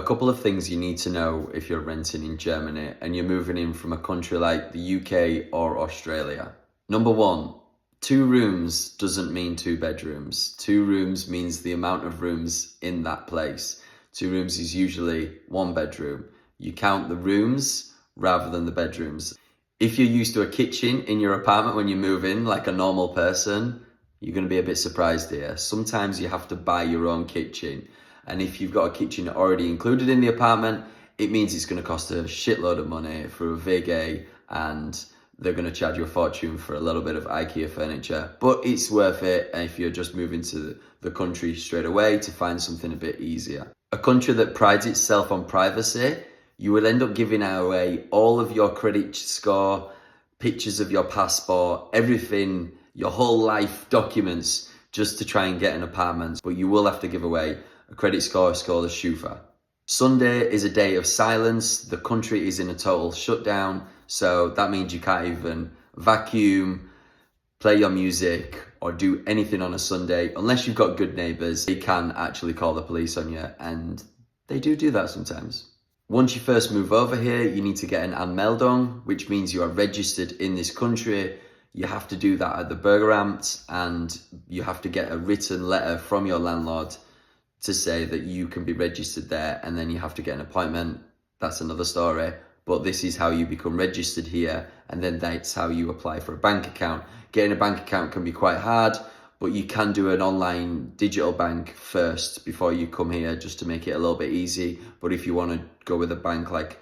couple of things you need to know if you're renting in Germany and you're moving in from a country like the UK or Australia. Number one, 2 rooms doesn't mean 2 bedrooms. 2 rooms means the amount of rooms in that place. 2 rooms is usually 1 bedroom. You count the rooms rather than the bedrooms. If you're used to a kitchen in your apartment when you move in, like a normal person, you're going to be a bit surprised here. Sometimes you have to buy your own kitchen. And if you've got a kitchen already included in the apartment, it means it's going to cost a shitload of money for a WG, and they're going to charge you a fortune for a little bit of IKEA furniture. But it's worth it if you're just moving to the country straight away to find something a bit easier. A country that prides itself on privacy, you will end up giving away all of your credit score, pictures of your passport, everything, your whole life documents, just to try and get an apartment. But you will have to give away a credit score called a Schufa. Sunday is a day of silence. The country is in a total shutdown. So that means you can't even vacuum, play your music, or do anything on a Sunday. Unless you've got good neighbours, they can actually call the police on you. And they do that sometimes. Once you first move over here, you need to get an Anmeldung, which means you are registered in this country. You have to do that at the Bürgeramt, and you have to get a written letter from your landlord to say that you can be registered there, and then you have to get an appointment. That's another story. But this is how you become registered here, and then that's how you apply for a bank account. Getting a bank account can be quite hard, but you can do an online digital bank first before you come here, just to make it a little bit easy. But if you want to go with a bank like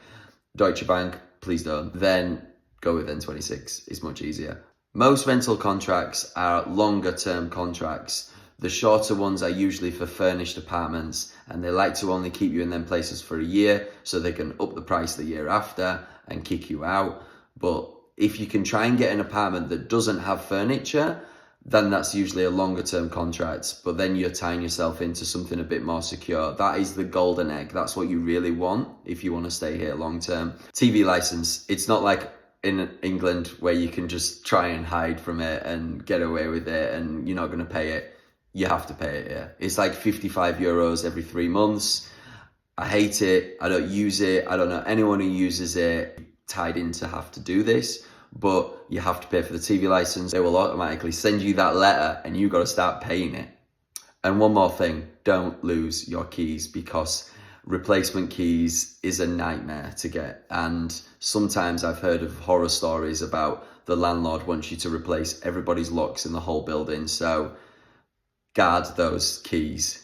Deutsche Bank, please don't. Then go with N26. It's much easier. Most rental contracts are longer term contracts. The shorter ones are usually for furnished apartments, and they like to only keep you in them places for a year so they can up the price the year after and kick you out. But if you can try and get an apartment that doesn't have furniture, then that's usually a longer term contract, but then you're tying yourself into something a bit more secure. That is the golden egg. That's what you really want if you want to stay here long term. TV license. It's not like in England where you can just try and hide from it and get away with it and you're not going to pay it. You have to pay it here. It's like €55 every 3 months. I hate it. I don't use it. I don't know anyone who uses it. Tied in to have to do this, but you have to pay for the TV license. They will automatically send you that letter and you got to start paying it. And one more thing, don't lose your keys, because replacement keys is a nightmare to get. And sometimes I've heard of horror stories about the landlord wants you to replace everybody's locks in the whole building. So guard those keys.